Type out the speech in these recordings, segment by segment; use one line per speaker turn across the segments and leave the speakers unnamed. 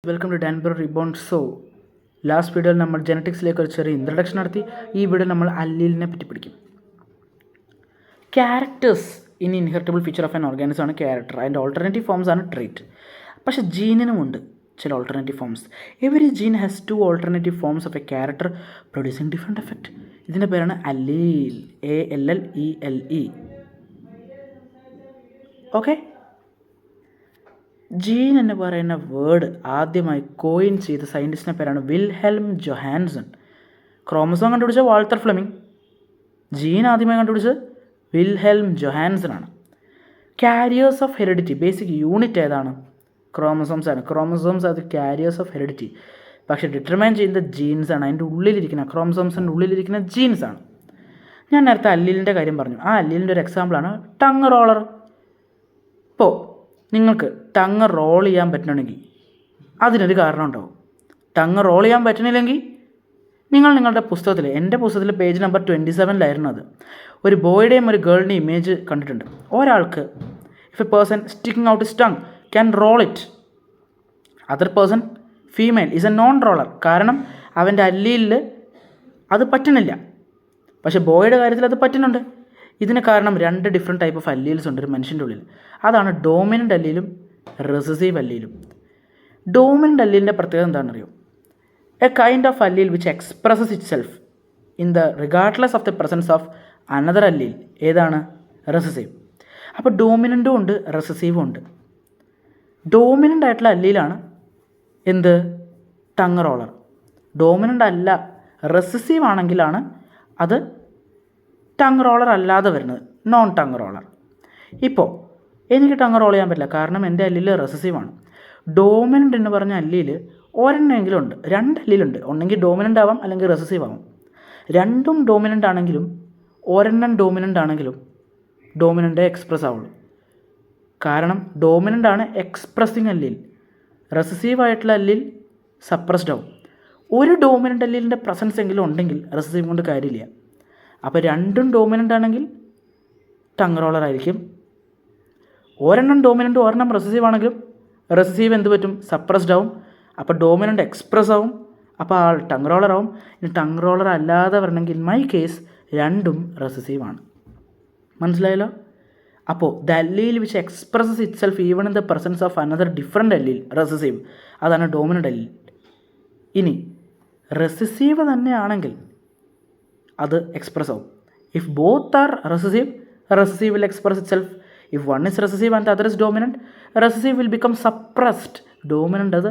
Welcome to ഡാൻബർ റിബോണ്ട്. So last വീഡിയോയിൽ നമ്മൾ ജെനറ്റിക്സിലേക്ക് ഒരു ചെറിയ ഇൻട്രഡക്ഷൻ നടത്തി. ഈ വീഡിയോ നമ്മൾ അല്ലീലിനെ പറ്റി പഠിക്കും. Characters in inheritable feature of an organism ആണ് ക്യാരക്ടർ. അതിൻ്റെ ഓൾട്ടർനേറ്റീവ് ഫോംസ് ആണ് ട്രേറ്റ്. പക്ഷേ ജീനിനുമുണ്ട് ചില alternative forms. Every gene has 2 alternative forms of a character producing different effect. ഇതിൻ്റെ പേരാണ് അല്ലീൽ. ALLELE. ഓക്കെ. ജീൻ എന്ന് പറയുന്ന വേർഡ് ആദ്യമായി കോയിൻ ചെയ്ത സയൻറ്റിസ്റ്റിൻ്റെ പേരാണ് വിൽഹെൽം ജൊഹാൻസൺ. ക്രോമസോം കണ്ടുപിടിച്ച വാൾട്ടർ ഫ്ലെമിംഗ്. ജീൻ ആദ്യമായി കണ്ടുപിടിച്ചത് വിൽഹെൽം ജൊഹാൻസൺ ആണ്. Carriers of heredity basic unit ഏതാണ്? ക്രോമസോംസ് ആണ്. ക്രോമസോംസ് അത് ക്യാരിയേഴ്സ് ഓഫ് ഹെറിഡിറ്റി. പക്ഷേ ഡിറ്റർമൈൻ ചെയ്യുന്നത് ജീൻസ് ആണ്. അതിൻ്റെ ഉള്ളിലിരിക്കുന്ന ക്രോമസോംസിൻ്റെ ഉള്ളിലിരിക്കുന്ന ജീൻസ് ആണ്. ഞാൻ നേരത്തെ അല്ലീലിൻ്റെ കാര്യം പറഞ്ഞു. ആ അല്ലീലിൻ്റെ ഒരു എക്സാമ്പിളാണ് ടങ് റോളർ. ഇപ്പോൾ നിങ്ങൾക്ക് ടങ് റോൾ ചെയ്യാൻ പറ്റണമെങ്കിൽ അതിനൊരു കാരണം ഉണ്ടാവും. ടങ് റോൾ ചെയ്യാൻ പറ്റണില്ലെങ്കിൽ നിങ്ങൾ നിങ്ങളുടെ പുസ്തകത്തിൽ, എൻ്റെ പുസ്തകത്തിൽ പേജ് നമ്പർ 27 അത് ഒരു ബോയുടെയും ഒരു ഗേളിൻ്റെയും ഇമേജ് കണ്ടിട്ടുണ്ട്. ഒരാൾക്ക് if a person sticking out is tongue can roll it, other person female is a non roller. കാരണം അവൻ്റെ അല്ലീലിൽ അത് പറ്റണില്ല. പക്ഷേ ബോയുടെ കാര്യത്തിൽ അത് പറ്റുന്നുണ്ട്. ഇതിന് കാരണം 2 ഡിഫറെൻറ്റ് ടൈപ്പ് ഓഫ് അല്ലീൽസ് ഉണ്ട് ഒരു മനുഷ്യൻ്റെ ഉള്ളിൽ. അതാണ് ഡോമിനൻ്റ് അല്ലീലും റെസസീവ് അല്ലീലും. ഡോമിനൻ്റ് അല്ലീലിൻ്റെ പ്രത്യേകത എന്താണെന്നറിയോ? A kind of allele which expresses itself in the regardless of the presence of another allele. ഏതാണ്? റെസസീവ്. അപ്പോൾ ഡോമിനൻ്റും ഉണ്ട് റെസസീവും ഉണ്ട്. ഡോമിനൻ്റ് ആയിട്ടുള്ള അല്ലീലാണ് എന്ത്? Tongue roller. ഡോമിനൻ്റ് അല്ല റെസസീവ് ആണെങ്കിലാണ് അത് ടങ് റോളർ അല്ലാതെ വരുന്നത്, നോൺ ടങ് റോളർ. ഇപ്പോൾ എനിക്ക് ടങ് റോൾ ചെയ്യാൻ പറ്റില്ല, കാരണം എൻ്റെ അല്ലിൽ റെസസീവാണ്. ഡോമിനൻ്റ് എന്ന് പറഞ്ഞ അല്ലിൽ ഒരെണ്ണമെങ്കിലും ഉണ്ട്. 2 അല്ലിലുണ്ട്. ഒന്നെങ്കിൽ ഡോമിനൻ്റ് ആവാം, അല്ലെങ്കിൽ റെസസീവ് ആവാം. രണ്ടും ഡോമിനൻ്റ് ആണെങ്കിലും ഒരെണ്ണം ഡോമിനൻ്റ് ആണെങ്കിലും ഡോമിനൻ്റ് എക്സ്പ്രസ് ആവുള്ളൂ. കാരണം ഡോമിനൻ്റ് ആണ് എക്സ്പ്രസിങ് അല്ലിൽ, റെസസീവ് ആയിട്ടുള്ള അല്ലിൽ സപ്രസ്ഡ് ആവും. ഒരു ഡോമിനൻ്റ് അല്ലിലിൻ്റെ പ്രസൻസ് എങ്കിലും ഉണ്ടെങ്കിൽ റെസസീവ് കൊണ്ട് കാര്യമില്ല. അപ്പോൾ രണ്ടും ഡോമിനൻ്റ് ആണെങ്കിൽ ടങ് റോളർ ആയിരിക്കും. ഒരെണ്ണം ഡോമിനൻ്റ് ഒരെണ്ണം റെസസീവ് ആണെങ്കിലും റെസസീവ് എന്ത് പറ്റും? സപ്രസ്ഡ് ആവും. അപ്പോൾ ഡോമിനൻ്റ് എക്സ്പ്രസ് ആവും. അപ്പോൾ ആൾ ടങ് റോളർ ആവും. ഇനി ടങ് റോളർ അല്ലാതെ വരണമെങ്കിൽ ഇൻ മൈ കേസ് രണ്ടും റെസസീവ് ആണ്. മനസ്സിലായല്ലോ? അപ്പോൾ the allele which expresses itself even in the presence of another different allele recessive, അതാണ് ഡോമിനൻ്റ് അല്ലീൽ. ഇനി റെസസീവ് തന്നെയാണെങ്കിൽ അത് എക്സ്പ്രസ് ആവും. If both are recessive, recessive will express itself. If one is recessive and other is dominant, recessive will become suppressed. Dominant അത്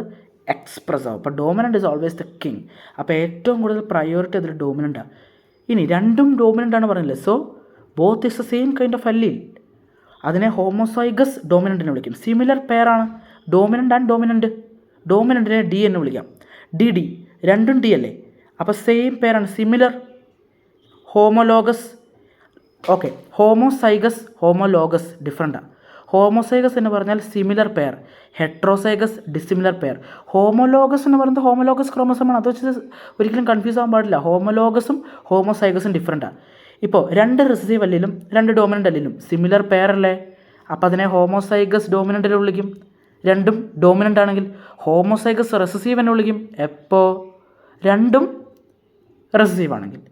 express ആവും. അപ്പോൾ dominant is always the king. അപ്പോൾ ഏറ്റവും കൂടുതൽ പ്രയോറിറ്റി അതിൽ ഡോമിനൻ്റാണ്. ഇനി രണ്ടും ഡോമിനൻ്റ് ആണ് പറഞ്ഞില്ലേ. So both is the same kind of allele. അതിനെ ഹോമോസൈഗസ് ഡോമിനൻ്റ് എന്ന് വിളിക്കും. സിമിലർ പെയറാണ് ഡോമിനൻ്റ് ആൻഡ് ഡോമിനൻ്റ്. ഡോമിനൻ്റിനെ ഡി എന്ന് വിളിക്കാം. ഡി രണ്ടും ഡി അല്ലേ? അപ്പോൾ സെയിം പെയറാണ്. Similar homologous. Okay. Homozygous homologous ഡിഫറെൻറ്റാണ്. ഹോമോസൈഗസ് എന്ന് പറഞ്ഞാൽ similar pair, heterozygous dissimilar pair. Homologous എന്ന് പറയുന്നത് ഹോമോലോഗസ് ക്രോമസോമാണ്. അത് വെച്ച് ഒരിക്കലും കൺഫ്യൂസ് ആകാൻ പാടില്ല. ഹോമോലോഗസും ഹോമോസൈഗസും ഡിഫറെൻറ്റാണ്. ഇപ്പോൾ 2 റെസസീവ് അല്ലിലും 2 ഡോമിനൻ്റ് അല്ലിലും സിമിലർ പെയർ അല്ലേ? അപ്പോൾ അതിനെ ഹോമോസൈഗസ് ഡോമിനൻ്റ് എന്ന് വിളിക്കും. രണ്ടും ഡോമിനൻ്റ് ആണെങ്കിൽ ഹോമോസൈഗസ് റെസസീവ് എന്ന് വിളിക്കും. എപ്പോൾ? രണ്ടും റെസസീവ് ആണെങ്കിൽ.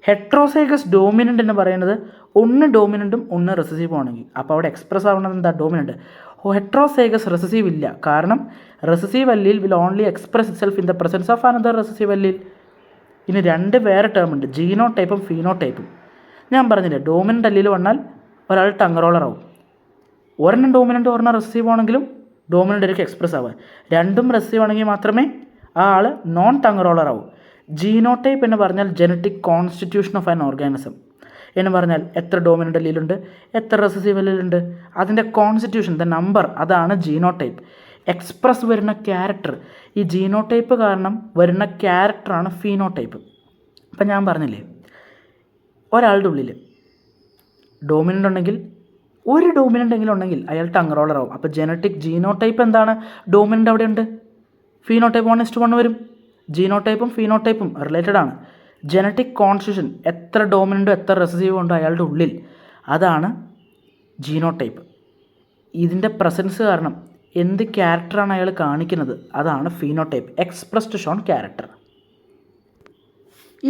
ഹെട്രോസൈഗസ് ഡോമിനൻ്റ് എന്ന് പറയുന്നത് ഒന്ന് ഡോമിനൻറ്റും ഒന്ന് റെസസീവും ആണെങ്കിൽ. അപ്പോൾ അവിടെ എക്സ്പ്രസ് ആവുന്നത് എന്താ? ഡോമിനൻ്റ്. ഹെട്രോസൈഗസ് റെസസീവ് ഇല്ല, കാരണം recessive allele will only express itself in the presence of another recessive allele. ഇനി 2 വേറെ ടേം ഉണ്ട്, ജീനോ ടൈപ്പും ഫീനോ ടൈപ്പും. ഞാൻ പറഞ്ഞില്ലേ, ഡോമിനൻ്റ് അല്ലീൽ വന്നാൽ ഒരാൾ ടങ് റോളർ ആവും. ഒരെണ്ണം ഡോമിനൻ്റ് ഒരെണ്ണം റെസസീവ് ആണെങ്കിലും ഡോമിനൻ്റ് ആയിരിക്കും എക്സ്പ്രസ് ആവുക. രണ്ടും റെസസീവ് ആണെങ്കിൽ മാത്രമേ ആ ആൾ നോൺ ടങ് റോളർ ആവും. ജീനോടൈപ്പ് എന്ന് പറഞ്ഞാൽ genetic constitution of an organism എന്ന് പറഞ്ഞാൽ എത്ര ഡോമിനൻ്റ് അല്ലീലുണ്ട്, എത്ര റെസസീവ് അല്ലീലുണ്ട്, അതിൻ്റെ കോൺസ്റ്റിറ്റ്യൂഷൻ, ദ നമ്പർ, അതാണ് ജീനോടൈപ്പ്. എക്സ്പ്രസ് വരുന്ന ക്യാരക്ടർ, ഈ ജീനോടൈപ്പ് കാരണം വരുന്ന ക്യാരക്ടറാണ് ഫീനോടൈപ്പ്. അപ്പം ഞാൻ പറഞ്ഞില്ലേ, ഒരാളുടെ ഉള്ളിൽ ഡോമിനൻ്റ് ഉണ്ടെങ്കിൽ, ഒരു ഡോമിനൻ്റ് എങ്കിലും ഉണ്ടെങ്കിൽ അയാൾ ടങ് റോളർ ആവും. അപ്പോൾ ജനറ്റിക് ജീനോടൈപ്പ് എന്താണ്? ഡോമിനൻ്റ് അവിടെ ഉണ്ട്. ഫീനോടൈപ്പ് 1:1 വരും. ജീനോടൈപ്പും ഫീനോടൈപ്പും റിലേറ്റഡ് ആണ്. ജനറ്റിക് കോൺസ്റ്റിറ്റ്യൂഷൻ, എത്ര ഡോമിനൻ്റോ എത്ര റെസസീവോ ഉണ്ടോ അയാളുടെ ഉള്ളിൽ, അതാണ് ജീനോടൈപ്പ്. ഇതിൻ്റെ പ്രസൻസ് കാരണം എന്ത് ക്യാരക്ടറാണ് അയാൾ കാണിക്കുന്നത്, അതാണ് ഫീനോടൈപ്പ്, എക്സ്പ്രസ്ഡ് ഷോൺ ക്യാരക്ടർ.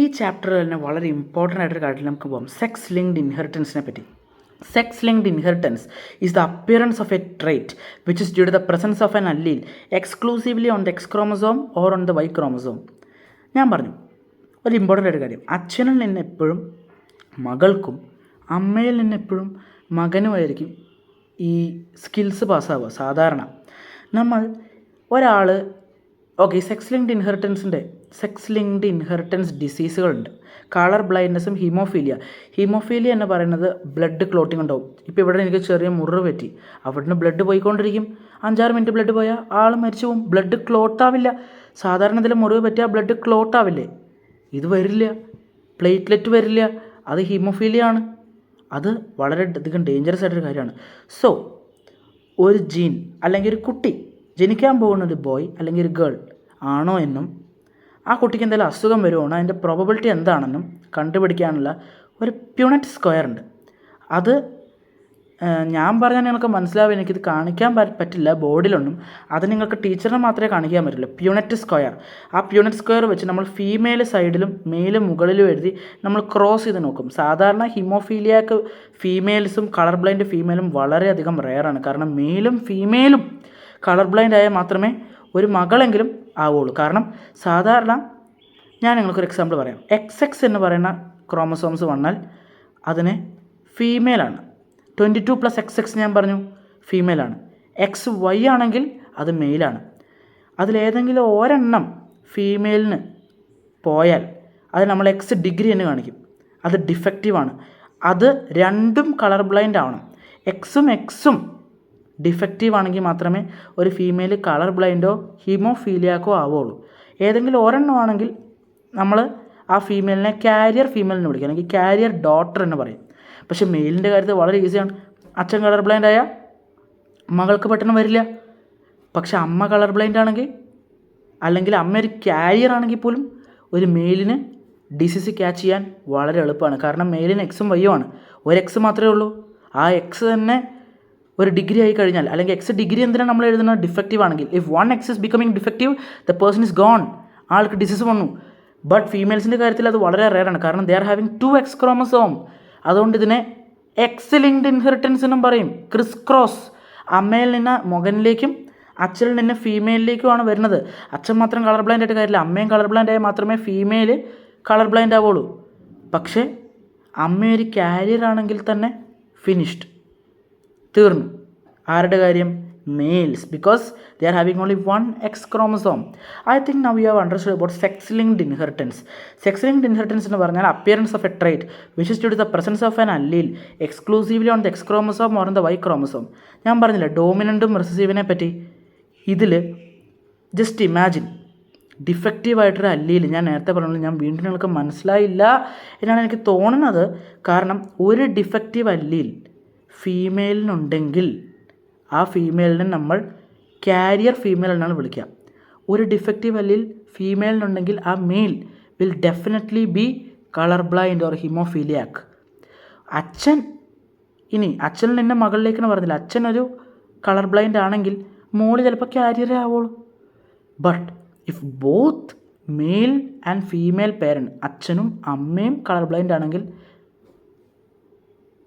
ഈ ചാപ്റ്ററിൽ തന്നെ വളരെ ഇമ്പോർട്ടൻ്റ് ആയിട്ടൊരു കാര്യത്തിൽ നമുക്ക് പോകാം, സെക്സ് ലിങ്ക്ഡ് ഇൻഹെറിറ്റൻസിനെ പറ്റി. Sex linked inheritance is the appearance of a trait which is due to the presence of an allele exclusively on the X chromosome or on the Y chromosome. ഞാൻ പറഞ്ഞു ഒരു important ആയിട്ട് കാര്യം, അച്ഛനിൽ നിന്ന് എപ്പോഴും മകൾക്കും അമ്മയിൽ നിന്ന് എപ്പോഴും മകനുമായിരിക്കും ഈ സ്കിൽസ് പാസ്സാവുക. സാധാരണ നമ്മൾ ഒരാൾ സെക്സ് ലിങ്ക്ഡ് ഇൻഹെറിറ്റൻസ് ഡിസീസുകളുണ്ട്. കളർ ബ്ലൈൻഡ്നെസ്സും ഹീമോഫീലിയ എന്ന് പറയുന്നത് ബ്ലഡ് ക്ലോട്ടിങ് ഉണ്ടാവും. ഇപ്പോൾ ഇവിടെ എനിക്ക് ചെറിയ മുറിവ് പറ്റി, അവിടുന്ന് ബ്ലഡ് പോയിക്കൊണ്ടിരിക്കും. 5-6 മിനിറ്റ് ബ്ലഡ് പോയാൽ ആൾ മരിച്ചു പോകും. ബ്ലഡ് ക്ലോട്ടാവില്ല. സാധാരണ ഇതിൽ മുറിവ് പറ്റിയാൽ ബ്ലഡ് ക്ലോട്ടാവില്ലേ? ഇത് വരില്ല, പ്ലേറ്റ്ലെറ്റ് വരില്ല. അത് ഹീമോഫീലിയ ആണ്. അത് വളരെ അധികം ഡേഞ്ചറസ് ആയിട്ടൊരു കാര്യമാണ്. സോ ഒരു ജീൻ അല്ലെങ്കിൽ ഒരു കുട്ടി ജനിക്കാൻ പോകുന്ന ഒരു ബോയ് അല്ലെങ്കിൽ ഒരു ഗേൾ ആണോ എന്നും ആ കുട്ടിക്ക് എന്തെങ്കിലും അസുഖം വരുവാണോ അതിൻ്റെ പ്രോബബിലിറ്റി എന്താണെന്നും കണ്ടുപിടിക്കാനുള്ള ഒരു പ്യൂണറ്റ് സ്ക്വയർ ഉണ്ട്. അത് ഞാൻ പറഞ്ഞാൽ നിങ്ങൾക്ക് മനസ്സിലാവും, എനിക്കിത് കാണിക്കാൻ പറ്റില്ല ബോർഡിലൊന്നും. അത് നിങ്ങൾക്ക് ടീച്ചറിനെ മാത്രമേ കാണിക്കാൻ പറ്റുള്ളൂ. പ്യൂണറ്റ് സ്ക്വയർ, ആ പ്യൂണറ്റ് സ്ക്വയർ വെച്ച് നമ്മൾ ഫീമെയിൽ സൈഡിലും മെയിൽ മുകളിലും എഴുതി നമ്മൾ ക്രോസ് ചെയ്ത് നോക്കും. സാധാരണ ഹിമോഫീലിയക്ക് ഫീമെയിൽസും കളർ ബ്ലൈൻഡ് ഫീമെയിലും വളരെയധികം റെയറാണ്. കാരണം മെയിലും ഫീമെയിലും കളർ ബ്ലൈൻഡ് ആയാൽ മാത്രമേ ഒരു മകളെങ്കിലും ആവുള്ളൂ. കാരണം സാധാരണ ഞാൻ നിങ്ങൾക്കൊരു എക്സാമ്പിൾ പറയാം. XX എന്ന് പറയുന്ന ക്രോമസോംസ് വന്നാൽ അതിന് ഫീമെയിലാണ്. 22+XX ഞാൻ പറഞ്ഞു ഫീമെയിലാണ്. XY ആണെങ്കിൽ അത് മെയിലാണ്. അതിലേതെങ്കിലും ഒരെണ്ണം ഫീമെയിലിന് പോയാൽ അത് നമ്മൾ X ഡിഗ്രി എന്ന് കാണിക്കും. അത് ഡിഫക്റ്റീവാണ്. അത് രണ്ടും കളർ ബ്ലൈൻഡ് ആവണം. Xഉം ഡിഫക്റ്റീവ് ആണെങ്കിൽ മാത്രമേ ഒരു ഫീമെയിൽ കളർ ബ്ലൈൻഡോ ഹീമോഫീലിയാക്കോ ആവുള്ളൂ. ഏതെങ്കിലും ഒരെണ്ണം ആണെങ്കിൽ നമ്മൾ ആ ഫീമെയിലിനെ കാരിയർ ഫീമെയിൽ എന്ന് വിളിക്കും, അല്ലെങ്കിൽ കാരിയർ ഡോട്ടർ എന്ന് പറയും. പക്ഷേ മെയിലിൻ്റെ കാര്യത്തിൽ വളരെ ഈസിയാണ്. അച്ഛൻ കളർ ബ്ലൈൻഡ് ആയാൽ മകൾക്ക് പെട്ടെന്ന് വരില്ല. പക്ഷെ അമ്മ കളർ ബ്ലൈൻഡ് ആണെങ്കിൽ, അല്ലെങ്കിൽ അമ്മ ഒരു കാരിയർ ആണെങ്കിൽ പോലും ഒരു മെയിലിന് ഡിസീസ് ക്യാച്ച് ചെയ്യാൻ വളരെ എളുപ്പമാണ്. കാരണം മെയിലിന് Xഉം Yയും ആണ്. ഒരു X മാത്രമേ ഉള്ളൂ. ആ X തന്നെ ഒരു ഡിഗ്രി ആയി കഴിഞ്ഞാൽ, അല്ലെങ്കിൽ X ഡിഗ്രി എന്തിനാണ് നമ്മൾ എഴുതുന്നത്? ഡിഫക്റ്റീവ് ആണെങ്കിൽ. If 1 X is becoming defective, the person is gone. ആൾക്ക് ഡിസീസ് വന്നു. ബട്ട് ഫീമെയിൽസിൻ്റെ കാര്യത്തിൽ അത് വളരെ റെയറാണ്. കാരണം they are having 2X chromosome. അതുകൊണ്ട് ഇതിനെ എക്സ് ലിങ്ക്ഡ് ഇൻഹെറിറ്റൻസ് എന്നും പറയും. ക്രിസ് ക്രോസ്, അമ്മയിൽ നിന്ന് മകനിലേക്കും അച്ഛനിൽ നിന്ന് ഫീമെയിലിലേക്കുമാണ് വരുന്നത്. അച്ഛൻ മാത്രം കളർ ബ്ലൈൻഡ് ആയിട്ട് കാര്യമില്ല, അമ്മയും കളർ ബ്ലൈൻഡ് ആയാൽ മാത്രമേ ഫീമെയിൽ കളർ ബ്ലൈൻഡ് ആവുള്ളൂ. പക്ഷേ അമ്മ ഒരു കാരിയർ ആണെങ്കിൽ തന്നെ ഫിനിഷ്ഡ്, തീർന്നു. ആരുടെ കാര്യം? Males, because they are having only 1 X chromosome. I think now we have understood about sex-linked inheritance. Sex-linked inheritance എന്ന് പറഞ്ഞാൽ appearance of a trait which is due to the presence of an allele exclusively on the X chromosome or on the Y chromosome. ഞാൻ പറഞ്ഞില്ല ഡോമിനൻറ്റും റിസസീവിനെ പറ്റി. ഇതിൽ just imagine ഡിഫക്റ്റീവായിട്ടൊരു allele, ഞാൻ നേരത്തെ പറഞ്ഞത് ഞാൻ വീണ്ടും നിങ്ങൾക്ക് മനസ്സിലായില്ല എന്നാണ് എനിക്ക് തോന്നുന്നത്. കാരണം ഒരു ഡിഫക്റ്റീവ് അല്ലീൽ ഫീമെയിലിനുണ്ടെങ്കിൽ ആ ഫീമെയിലിനെ നമ്മൾ കാരിയർ ഫീമെയിൽ എന്നാണ് വിളിക്കുക. ഒരു ഡിഫക്റ്റീവ് അല്ലീൽ ഫീമെയിലിനുണ്ടെങ്കിൽ ആ male will definitely be colour blind or haemophiliac. അച്ഛൻ നിന്നെ മകളിലേക്കെന്ന് പറഞ്ഞില്ല, അച്ഛനൊരു കളർ ബ്ലൈൻഡ് ആണെങ്കിൽ മോള് ചിലപ്പോൾ കാരിയറേ ആവുള്ളൂ. But if both male and female parent, അച്ഛനും അമ്മയും കളർ ബ്ലൈൻഡ് ആണെങ്കിൽ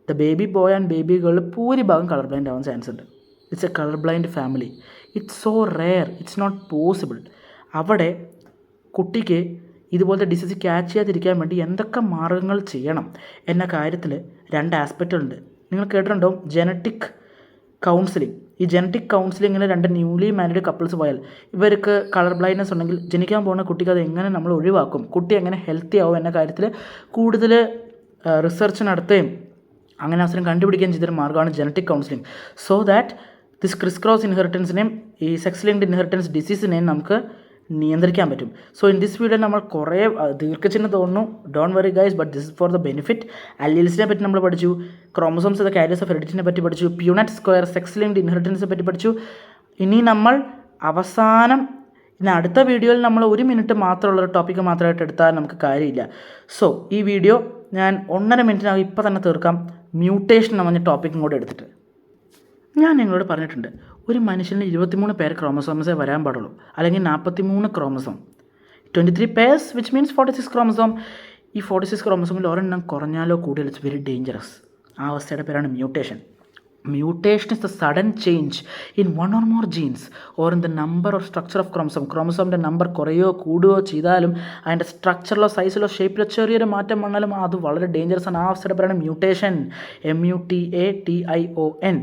the baby boy and baby girl ഭൂരിഭാഗം കളർ ബ്ലൈൻഡ് ആവാൻ ചാൻസ് ഉണ്ട്. It's a colour blind family. It's so rare, it's not possible. അവിടെ കുട്ടിക്ക് ഇതുപോലത്തെ ഡിസീസ് ക്യാച്ച് ചെയ്യാതിരിക്കാൻ വേണ്ടി എന്തൊക്കെ മാർഗ്ഗങ്ങൾ ചെയ്യണം എന്ന കാര്യത്തിൽ 2 ആസ്പെക്റ്റുണ്ട്. നിങ്ങൾ കേട്ടിട്ടുണ്ടാവും ജനറ്റിക് കൗൺസിലിംഗ്. ഈ ജനറ്റിക് കൗൺസിലിങ്ങിൽ 2 ന്യൂലി മാരീഡ് കപ്പിൾസ് പോയാൽ ഇവർക്ക് കളർ ബ്ലൈൻഡ്നെസ് ഉണ്ടെങ്കിൽ ജനിക്കാൻ പോകുന്ന കുട്ടിക്ക് അത് എങ്ങനെ നമ്മൾ ഒഴിവാക്കും, കുട്ടി എങ്ങനെ ഹെൽത്തി ആവും എന്ന കാര്യത്തിൽ കൂടുതൽ റിസർച്ച് നടത്തുകയും അങ്ങനെ അവസരം കണ്ടുപിടിക്കുകയും ചെയ്തൊരു മാർഗ്ഗമാണ് genetic counselling. So that this criss cross ഇൻഹെറിറ്റൻസിനെയും ഈ സെക്സ് ലിങ്ക്ഡ് ഇൻഹെറിറ്റൻസ് ഡിസീസിനെയും നമുക്ക് നിയന്ത്രിക്കാൻ പറ്റും. സോ ഇൻ ദിസ് വീഡിയോ നമ്മൾ കുറേ ദീർഘചിഹ്നം തോന്നുന്നു. Don't worry guys, but this is for the benefit. അല്ലീൽസിനെ പറ്റി നമ്മൾ പഠിച്ചു, ക്രോമസോംസ് ദ കാരിയേഴ്സ് ഓഫ് ഹെറിഡിറ്റിനെ പറ്റി പഠിച്ചു, പ്യൂണറ്റ് സ്ക്വയർ, സെക്സ് ലിങ്ക്ഡ് ഇൻഹെറിറ്റൻസിനെ പറ്റി പഠിച്ചു. ഇനി നമ്മൾ അവസാനം അടുത്ത വീഡിയോയിൽ നമ്മൾ 1 മിനിറ്റ് മാത്രമുള്ളൊരു ടോപ്പിക്ക് മാത്രമായിട്ട് എടുത്താൽ നമുക്ക് കാര്യമില്ല. സോ ഈ വീഡിയോ ഞാൻ 1.5 മിനിറ്റിനകം ഇപ്പോൾ തന്നെ തീർക്കാം. മ്യൂട്ടേഷൻ എന്ന് പറഞ്ഞ ടോപ്പിക്കും കൂടെ എടുത്തിട്ട് ഞാൻ നിങ്ങളോട് പറഞ്ഞിട്ടുണ്ട്, ഒരു മനുഷ്യന് 23 പേർ ക്രോമസോംസേ വരാൻ പാടുള്ളൂ, അല്ലെങ്കിൽ 43 chromosome. 23 pairs which means 46 chromosome. ഈ 46 ക്രോമസോമിൽ ഒരെണ്ണം കുറഞ്ഞാലോ കൂടിയാലോ ഇറ്റ്സ് വെരി ഡേഞ്ചറസ്. ആ അവസ്ഥയുടെ പേരാണ് mutation. Mutation is the sudden change in one or more genes or in the number or structure of chromosome. ക്രോമസോമിൻ്റെ നമ്പർ കുറയോ കൂടുകയോ ചെയ്താലും അതിൻ്റെ സ്ട്രക്ചറിലോ സൈസിലോ ഷേപ്പിലോ ചെറിയൊരു മാറ്റം വന്നാലും അത് വളരെ ഡേഞ്ചറസ് ആണ്. ആ അവസ്ഥയുടെ പേരാണ് mutation. MUTATION.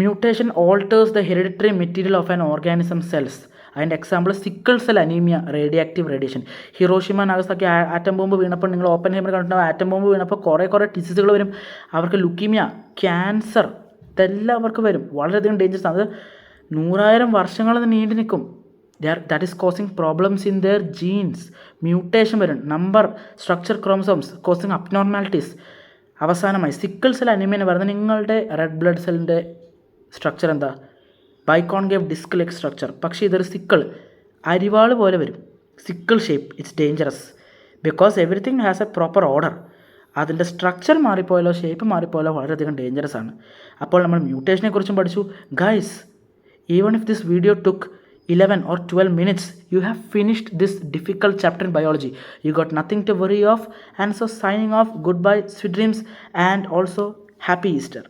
Mutation alters the hereditary material of an organism cells. അതിൻ്റെ example sickle cell anaemia, radio radiation. Hiroshima Nagasaki atom bomb വീണപ്പോൾ നിങ്ങൾ ഓപ്പൺ ഹൈമർ കണ്ടിട്ടുണ്ടാവും. ആറ്റം ബോംബ് വീണപ്പോൾ കുറേ ഡിസീസുകൾ വരും. അവർക്ക് ലുക്കീമിയ, ക്യാൻസർ, ഇതെല്ലാം അവർക്ക് വരും. വളരെയധികം ഡേഞ്ചറസ് ആണ്. അത് 100,000 വർഷങ്ങൾ നീണ്ടു നിൽക്കും. That is causing problems in their genes. Mutation വരും. Number, structure, chromosomes causing abnormalities. അവസാനമായി സിക്കിൾ സെൽ അനീമിയ എന്ന് പറയുന്നത് നിങ്ങളുടെ റെഡ് ബ്ലഡ് സെല്ലിൻ്റെ സ്ട്രക്ചർ എന്താ? Biconcave disc like structure. പക്ഷേ ഇതൊരു സിക്കിൾ, അരിവാൾ പോലെ വരും. Sickle shape. It's dangerous because everything has a proper order. അതിൻ്റെ സ്ട്രക്ചർ മാറിപ്പോയാലോ ഷേപ്പ് മാറിപ്പോയാലോ വളരെയധികം ഡേഞ്ചറസ് ആണ്. അപ്പോൾ നമ്മൾ മ്യൂട്ടേഷനെ കുറിച്ചും പഠിച്ചു. Guys, even if this video took 11 or 12 minutes, you have finished this difficult chapter in biology. You got nothing to worry of. And so signing off, goodbye, sweet dreams, and also happy Easter.